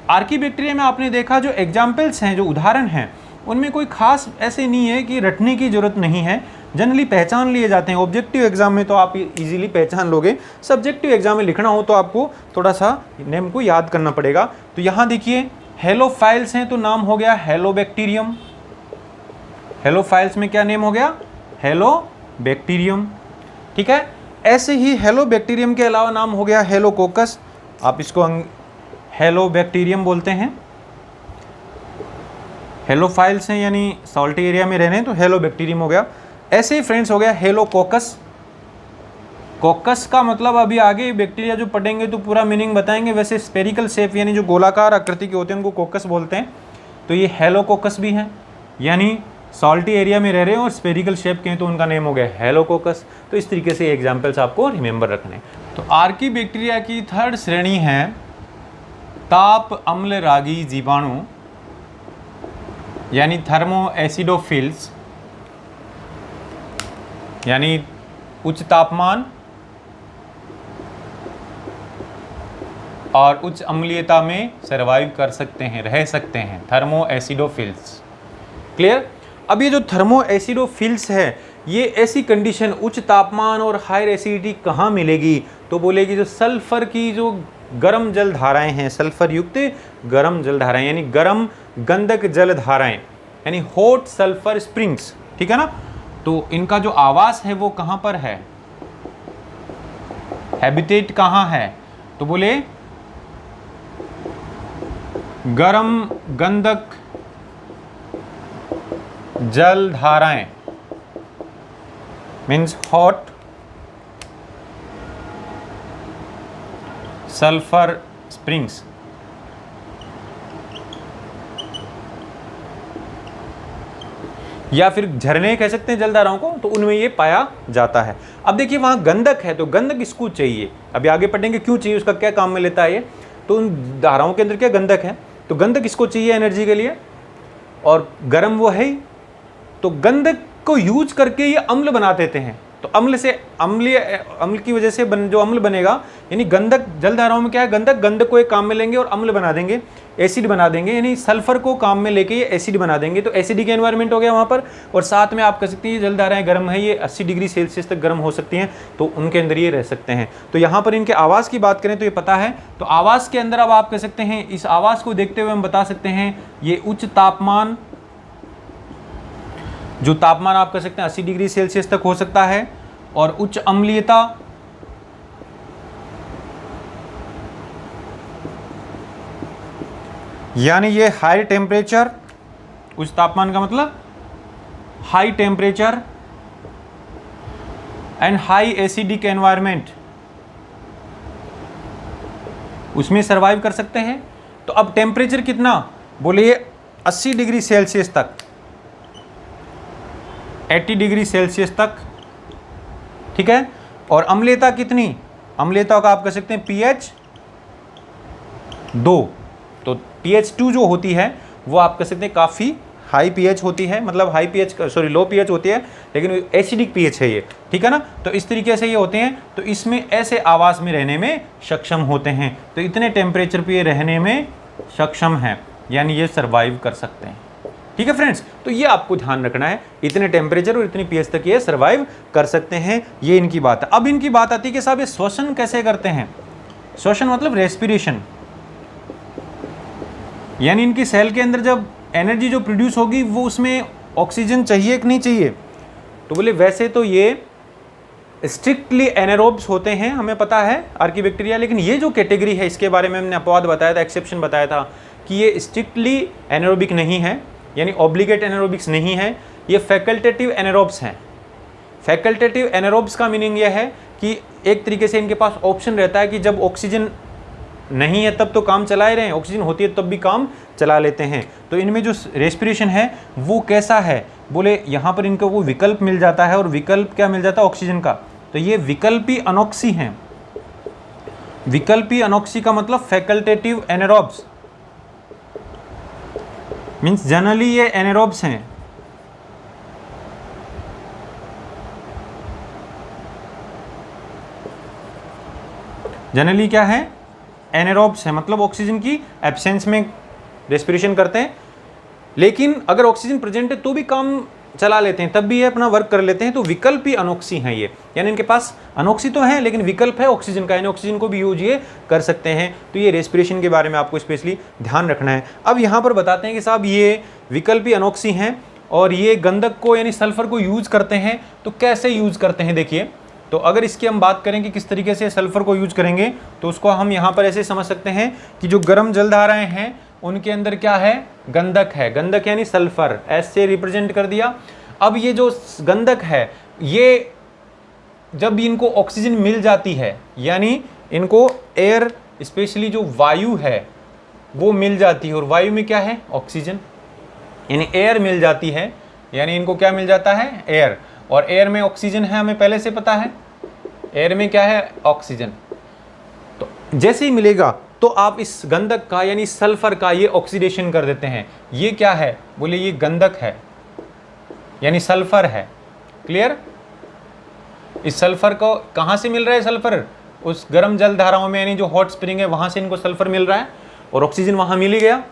आर्कीबैक्टीरिया में आपने देखा जो एग्जाम्पल्स हैं, जो उदाहरण हैं, उनमें कोई खास ऐसे नहीं है कि रटने की ज़रूरत नहीं है, जनरली पहचान लिए जाते हैं। ऑब्जेक्टिव एग्जाम में तो आप इजीली पहचान लोगे, सब्जेक्टिव एग्जाम में लिखना हो तो आपको थोड़ा सा नेम को याद करना पड़ेगा। तो यहाँ देखिए हेलोफाइल्स हैं, तो नाम हो गया हेलोबैक्टीरियम। हेलोफाइल्स में क्या नेम हो गया, हेलोबैक्टीरियम। ठीक है, ऐसे ही हेलोबैक्टीरियम के अलावा नाम हो गया हेलोकोकस, आप इसको हेलोबैक्टीरियम बोलते हैं। हेलोफाइल्स हैं यानी सॉल्टी एरिया में रहने, तो हेलोबैक्टीरियम हो गया। ऐसे ही फ्रेंड्स हो गया हेलोकोकस। कोकस का मतलब अभी आगे बैक्टीरिया जो पढ़ेंगे तो पूरा मीनिंग बताएंगे। वैसे स्पेरिकल शेप यानी जो गोलाकार आकृति के होते हैं उनको कोकस बोलते हैं। तो ये हेलोकोकस भी हैं, यानी सॉल्टी एरिया में रह रहे हैं और स्पेरिकल शेप के हैं, तो उनका नेम हो गया हेलोकोकस। तो इस तरीके से एग्जाम्पल्स आपको रिमेंबर रखने। तो आर्कीबैक्टीरिया की थर्ड श्रेणी है ताप अम्ल रागी जीवाणु, यानी थर्मो एसिडोफिल्स, यानी उच्च तापमान और उच्च अम्लीयता में सर्वाइव कर सकते हैं, रह सकते हैं, थर्मो एसिडोफिल्स। क्लियर। अब ये जो थर्मो एसिडोफिल्स है, ये ऐसी कंडीशन, उच्च तापमान और हायर एसिडिटी कहाँ मिलेगी, तो बोलेगी जो सल्फर की जो गर्म जल धाराएं हैं, सल्फर युक्त गर्म जल धाराएं, यानी गर्म गंधक जल धाराएं, यानी हॉट सल्फर स्प्रिंग्स। ठीक है ना। तो इनका जो आवास है वो कहाँ पर है, हैबिटेट कहाँ है, तो बोले गर्म गंधक जल धाराएं, मीन्स हॉट सल्फर स्प्रिंग्स। या फिर झरने कह सकते हैं जलधाराओं को, तो उनमें ये पाया जाता है। अब देखिए वहाँ गंधक है, तो गंधक इसको चाहिए, अभी आगे पढ़ेंगे क्यों चाहिए, उसका क्या काम में लेता है ये। तो उन धाराओं के अंदर क्या गंधक है, तो गंधक इसको चाहिए एनर्जी के लिए, और गर्म वो है ही, तो गंधक को यूज करके ये अम्ल बना देते हैं। तो अम्ल से अम्ल की वजह से जो अम्ल बनेगा, यानी गंधक जलधाराओं में क्या है, गंधक को एक काम में लेंगे और अम्ल बना देंगे, एसिड बना देंगे, यानी सल्फर को काम में लेके ये एसिड बना देंगे। तो एसिडिक एनवायरनमेंट हो गया वहाँ पर। और साथ में आप कह सकते हैं ये जलधाराएं गर्म है, ये 80 डिग्री सेल्सियस तक गर्म हो सकती हैं, तो उनके अंदर ये रह सकते हैं। तो यहाँ पर इनके आवास की बात करें तो ये पता है। तो आवास के अंदर अब आप कह सकते हैं, इस आवास को देखते हुए हम बता सकते हैं ये उच्च तापमान, जो तापमान आप कह सकते हैं 80 डिग्री सेल्सियस तक हो सकता है, और उच्च अम्लीयता, यानी ये हाई टेम्परेचर, उच्च तापमान का मतलब high temperature and high acidic environment, उसमें सर्वाइव कर सकते हैं। तो अब टेम्परेचर कितना, बोले 80 डिग्री सेल्सियस तक, 80 डिग्री सेल्सियस तक। ठीक है। और अम्लीयता कितनी, अम्लीयता का आप कह सकते हैं pH 2। तो pH 2 जो होती है वो आप कह सकते हैं काफ़ी हाई pH होती है, मतलब हाई pH सॉरी लो pH होती है, लेकिन एसिडिक pH है ये। ठीक है ना। तो इस तरीके से ये होते हैं, तो इसमें ऐसे आवास में रहने में सक्षम होते हैं। तो इतने टेम्परेचर पे ये रहने में सक्षम है, यानी ये सर्वाइव कर सकते हैं। ठीक है फ्रेंड्स, तो ये आपको ध्यान रखना है, इतने टेम्परेचर और इतनी pH तक ये सर्वाइव कर सकते हैं, ये इनकी बात है। अब इनकी बात आती है कि साहब ये श्वसन कैसे करते हैं। श्वसन मतलब रेस्पिरेशन, यानी इनकी सेल के अंदर जब एनर्जी जो प्रोड्यूस होगी वो उसमें ऑक्सीजन चाहिए कि नहीं चाहिए? तो बोले वैसे तो ये स्ट्रिक्टली एनारोब्स होते हैं, हमें पता है आर्कीबैक्टीरिया, लेकिन ये जो कैटेगरी है इसके बारे में हमने अपवाद बताया था, एक्सेप्शन बताया था कि ये स्ट्रिक्टली एनारोबिक नहीं है, यानी ऑब्लिगेट एनारोबिक्स नहीं है, ये फैकल्टेटिव एनारोब्स हैं। फैकल्टेटिव एनारोब्स का मीनिंग यह है कि एक तरीके से इनके पास ऑप्शन रहता है कि जब ऑक्सीजन नहीं है तब तो काम चला ही रहे हैं, ऑक्सीजन होती है तब भी काम चला लेते हैं। तो इनमें जो रेस्पिरेशन है वो कैसा है? बोले यहाँ पर इनको वो विकल्प मिल जाता है, और विकल्प क्या मिल जाता है? ऑक्सीजन का। तो ये विकल्पी अनोक्सी हैं। विकल्पी अनोक्सी का मतलब फैकल्टेटिव एनारोब्स, मीन्स जनरली ये एनारोब्स हैं। जनरली क्या है? एनारोब्स है, मतलब ऑक्सीजन की एब्सेंस में रेस्पिरेशन करते हैं, लेकिन अगर ऑक्सीजन प्रेजेंट है तो भी काम चला लेते हैं, तब भी ये अपना वर्क कर लेते हैं। तो विकल्पी अनोक्सी हैं ये, यानी इनके पास अनोक्सी तो है लेकिन विकल्प है ऑक्सीजन का, यानी ऑक्सीजन को भी यूज ये कर सकते हैं। तो ये रेस्पिरेशन के बारे में आपको स्पेशली ध्यान रखना है। अब यहाँ पर बताते हैं कि साहब ये विकल्पी अनोक्सी हैं और ये गंधक को यानी सल्फर को यूज करते हैं। तो कैसे यूज करते हैं देखिए, तो अगर इसकी हम बात करें कि किस तरीके से सल्फर को यूज करेंगे, तो उसको हम यहाँ पर ऐसे समझ सकते हैं कि जो गर्म जलधाराएं हैं उनके अंदर क्या है? गंधक है। गंधक यानी सल्फर, एस से रिप्रेजेंट कर दिया। अब ये जो गंधक है, ये जब इनको ऑक्सीजन मिल जाती है, यानी इनको एयर स्पेशली जो वायु है वो मिल जाती है, और वायु में क्या है? ऑक्सीजन, यानी एयर मिल जाती है, यानी इनको क्या मिल जाता है? एयर। और एयर में ऑक्सीजन है, हमें पहले से पता है, एयर में क्या है? ऑक्सीजन। तो जैसे ही मिलेगा तो आप इस गंधक का यानी सल्फर का ये ऑक्सीडेशन कर देते हैं। ये क्या है? बोले ये गंधक है, यानी सल्फर है। क्लियर? इस सल्फर को कहाँ से मिल रहा है? सल्फर उस गर्म जल धाराओं में, यानी जो हॉट स्प्रिंग है वहाँ से इनको सल्फर मिल रहा है, और ऑक्सीजन वहाँ मिल ही गया।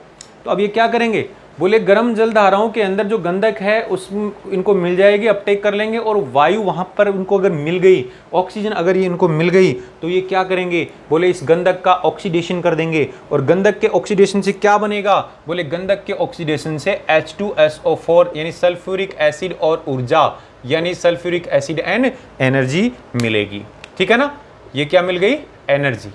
तो अब ये क्या करेंगे? बोले गर्म जल धाराओं के अंदर जो गंधक है उस इनको मिल जाएगी, अपटेक कर लेंगे, और वायु वहाँ पर उनको अगर मिल गई, ऑक्सीजन अगर ये इनको मिल गई, तो ये क्या करेंगे? बोले इस गंधक का ऑक्सीडेशन कर देंगे। और गंधक के ऑक्सीडेशन से क्या बनेगा? बोले गंधक के ऑक्सीडेशन से H2SO4 यानी सल्फ्यूरिक एसिड और ऊर्जा, यानी सल्फ्यूरिक एसिड एंड एनर्जी मिलेगी। ठीक है ना? ये क्या मिल गई? एनर्जी।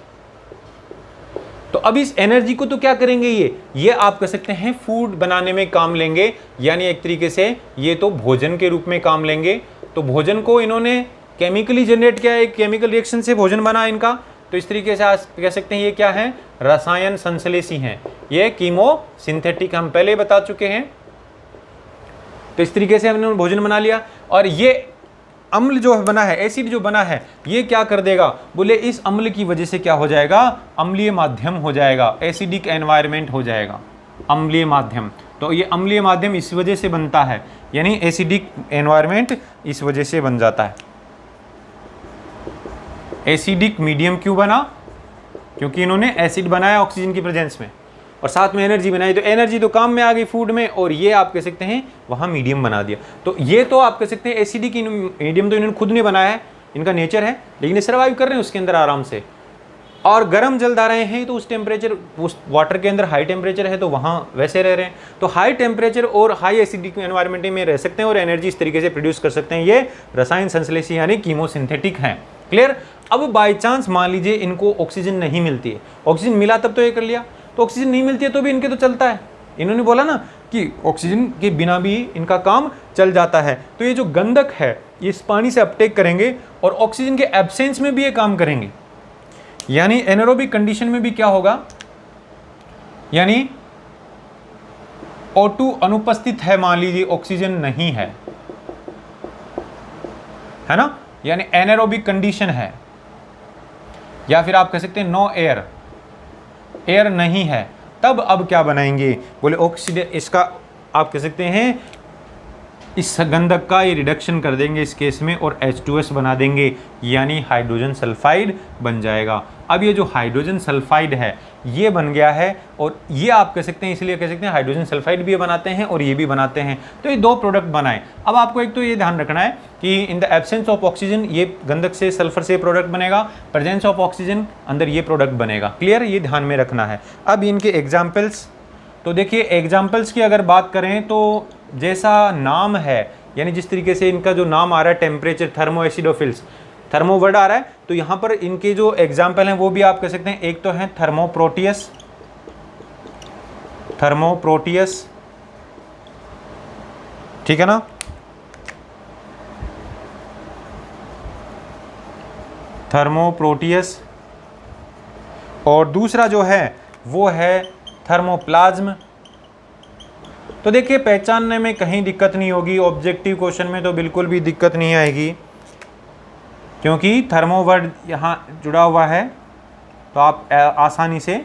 तो अब इस एनर्जी को तो क्या करेंगे? ये आप कह सकते हैं फूड बनाने में काम लेंगे, यानी एक तरीके से ये तो भोजन के रूप में काम लेंगे। तो भोजन को इन्होंने केमिकली जनरेट किया, एक केमिकल रिएक्शन से भोजन बना इनका। तो इस तरीके से आप कह सकते हैं ये क्या है? रसायन संश्लेषी हैं, ये कीमो सिंथेटिक, हम पहले बता चुके हैं। तो इस तरीके से हमने भोजन बना लिया, और ये अम्ल जो बना है, एसिड जो बना है, ये क्या कर देगा? बोले इस अम्ल की वजह से क्या हो जाएगा? अम्लीय माध्यम हो जाएगा, एसिडिक एनवायरनमेंट हो जाएगा, अम्लीय माध्यम। तो ये अम्लीय माध्यम इस वजह से बनता है, यानी एसिडिक एनवायरनमेंट इस वजह से बन जाता है। एसिडिक मीडियम क्यों बना? क्योंकि इन्होंने एसिड बनाया ऑक्सीजन की प्रेजेंस में, और साथ में एनर्जी बनाई। तो एनर्जी तो काम में आ गई फूड में, और ये आप कह सकते हैं वहाँ मीडियम बना दिया। तो ये तो आप कह सकते हैं एसिडिक मीडियम तो इन्होंने खुद नहीं बनाया है, इनका नेचर है, लेकिन ये सर्वाइव कर रहे हैं उसके अंदर आराम से। और गर्म जलधाराएं हैं तो उस टेम्परेचर, उस वाटर के अंदर हाई टेम्परेचर है तो वहाँ वैसे रह रहे हैं। तो हाई टेम्परेचर और हाई एसिडिक एनवायरनमेंट में रह सकते हैं और एनर्जी इस तरीके से प्रोड्यूस कर सकते हैं। ये रसायन संश्लेषी यानी कीमोसिंथेटिक हैं। क्लियर? अब बाई चांस मान लीजिए इनको ऑक्सीजन नहीं मिलती है, ऑक्सीजन मिला तब तो ये कर लिया, तो ऑक्सीजन नहीं मिलती है तो भी इनके तो चलता है। इन्होंने बोला ना कि ऑक्सीजन के बिना भी इनका काम चल जाता है। तो ये जो गंधक है ये इस पानी से अपटेक करेंगे और ऑक्सीजन के एब्सेंस में भी ये काम करेंगे, यानी एनारोबिक कंडीशन में भी क्या होगा, यानी O2 अनुपस्थित है, मान लीजिए ऑक्सीजन नहीं है ना, यानी एनारोबिक कंडीशन है, या फिर आप कह सकते हैं नो एयर, एयर नहीं है, तब अब क्या बनाएंगे? बोले ऑक्सीजन, इसका आप कह सकते हैं इस गंधक का ये रिडक्शन कर देंगे इस केस में और H2S बना देंगे, यानी हाइड्रोजन सल्फाइड बन जाएगा। अब ये जो हाइड्रोजन सल्फाइड है ये बन गया है, और ये आप कह सकते हैं, इसलिए कह सकते हैं हाइड्रोजन सल्फाइड भी बनाते हैं और ये भी बनाते हैं। तो ये दो प्रोडक्ट बनाए। अब आपको एक तो ये ध्यान रखना है कि in the absence of oxygen ये गंधक से सल्फर से प्रोडक्ट बनेगा, प्रेजेंस ऑफ ऑक्सीजन अंदर ये प्रोडक्ट बनेगा। क्लियर? ये ध्यान में रखना है। अब इनके एग्जाम्पल्स, तो देखिए एग्जाम्पल्स की अगर बात करें तो जैसा नाम है, यानी जिस तरीके से इनका जो नाम आ रहा है temperature, thermo acidophiles, thermo word आ रहा है, तो यहाँ पर इनके जो एग्जाम्पल हैं वो भी आप कह सकते हैं। एक तो है थर्मोप्रोटियस, थर्मोप्रोटियस, ठीक है ना, थर्मोप्रोटियस, और दूसरा जो है वो है थर्मोप्लाज्म। तो देखिए पहचानने में कहीं दिक्कत नहीं होगी, ऑब्जेक्टिव क्वेश्चन में तो बिल्कुल भी दिक्कत नहीं आएगी, क्योंकि थर्मो वर्ड यहाँ जुड़ा हुआ है, तो आप आसानी से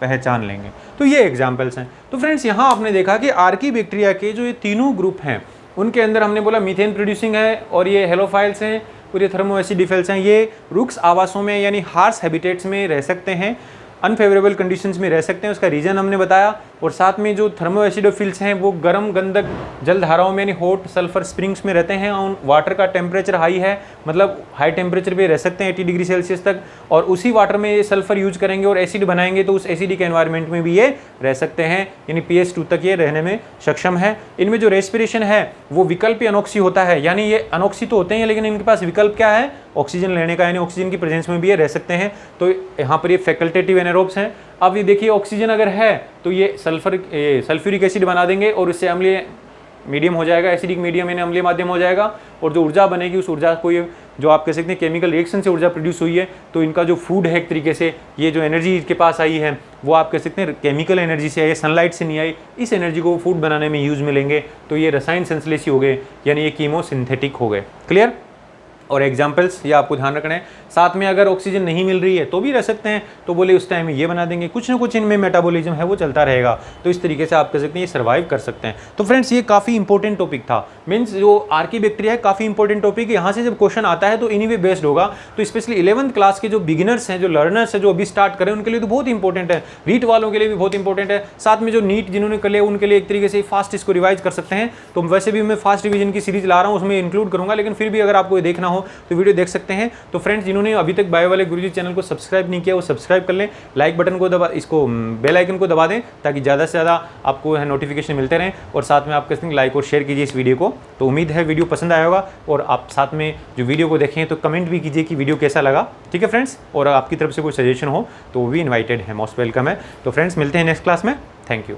पहचान लेंगे। तो ये एग्जाम्पल्स हैं। तो फ्रेंड्स यहाँ आपने देखा कि आर्कीबैक्टीरिया के जो ये तीनों ग्रुप हैं, उनके अंदर हमने बोला मीथेन प्रोड्यूसिंग है, और ये हेलोफाइल्स हैं, और ये थर्मो एसिडिफिल्स हैं। ये रुक्स आवासों में यानी हार्श हैबिटेट्स में रह सकते हैं, अनफेवरेबल कंडीशंस में रह सकते हैं, उसका रीजन हमने बताया। और साथ में जो थर्मो एसिडोफिल्स हैं वो गर्म गंधक जलधाराओं में यानी हॉट सल्फर स्प्रिंग्स में रहते हैं, और वाटर का टेम्परेचर हाई है, मतलब हाई टेम्परेचर पे रह सकते हैं 80 डिग्री सेल्सियस तक, और उसी वाटर में ये सल्फर यूज करेंगे और एसिड बनाएंगे, तो उस एसिडिक एनवायरनमेंट में भी ये रह सकते हैं, यानी pH 2 तक ये रहने में सक्षम है। इनमें जो रेस्पिरेशन है वो विकल्प अनोक्सी होता है, यानी ये अनोक्सी तो होते हैं लेकिन इनके पास विकल्प क्या है, ऑक्सीजन लेने का, यानी ऑक्सीजन की प्रेजेंस में भी ये रह सकते हैं। तो यहाँ पर ये फैकल्टेटिव एनारोब्स हैं। अब ये देखिए ऑक्सीजन अगर है तो ये सल्फ्यूरिक एसिड बना देंगे और इससे अम्लीय मीडियम हो जाएगा, एसिडिक मीडियम यानी अम्लीय माध्यम हो जाएगा, और जो ऊर्जा बनेगी उस ऊर्जा को ये जो आप कह सकते हैं केमिकल रिएक्शन से ऊर्जा प्रोड्यूस हुई है, तो इनका जो फूड है एक तरीके से, ये जो एनर्जी इसके पास आई है वो आप कह सकते हैं केमिकल एनर्जी से आई, सनलाइट से नहीं आई, इस एनर्जी को फूड बनाने में यूज में लेंगे, तो ये रसायन संश्लेषी हो गए, यानी ये कीमोसिंथेटिक हो गए। क्लियर? और एग्जाम्पल्स ये आपको ध्यान रखना है। साथ में अगर ऑक्सीजन नहीं मिल रही है तो भी रह सकते हैं, तो बोले उस टाइम में ये बना देंगे, कुछ ना कुछ इनमें मेटाबॉलिज्म है वो चलता रहेगा, तो इस तरीके से आप कह सकते हैं ये सर्वाइव कर सकते हैं। तो फ्रेंड्स ये काफ़ी इंपॉर्टेंट टॉपिक था, मीन्स जो आर्कीबैक्टीरिया है काफ़ी इंपॉर्टेंट टॉपिक, यहाँ से जब क्वेश्चन आता है तो इन्हीं पे बेस्ड होगा। तो स्पेशली 11th क्लास के जो बिगिनर्स हैं, जो लर्नर्स हैं, जो अभी स्टार्ट करें, उनके लिए तो बहुत इंपॉर्टेंट है, रीट वालों के लिए भी बहुत इंपॉर्टेंट है, साथ में जो नीट जिन्होंने कर लिया उनके लिए एक तरीके से फास्ट इसको रिवाइज कर सकते हैं। तो वैसे भी मैं फास्ट रिवीजन की सीरीज ला रहा हूँ, उसमें इंक्लूड करूँगा, लेकिन फिर भी अगर आपको ये देखना हो तो वीडियो देख सकते हैं। तो फ्रेंड्स जिन्होंने अभी तक बायो वाले गुरुजी चैनल को सब्सक्राइब नहीं किया वो सब्सक्राइब कर लें, लाइक बटन को दबा, इसको बेल आइकन को दबा दें, ताकि ज़्यादा से ज़्यादा आपको नोटिफिकेशन मिलते रहें, और साथ में आप कैसे लाइक और शेयर कीजिए इस वीडियो को। तो उम्मीद है वीडियो पसंद आया होगा, और आप साथ में जो वीडियो को देखें तो कमेंट भी कीजिए कि वीडियो कैसा लगा, ठीक है फ्रेंड्स, और आपकी तरफ से कोई सजेशन हो तो वो भी इन्वाइटेड है, मोस्ट वेलकम है। तो फ्रेंड्स मिलते हैं नेक्स्ट क्लास में, थैंक यू।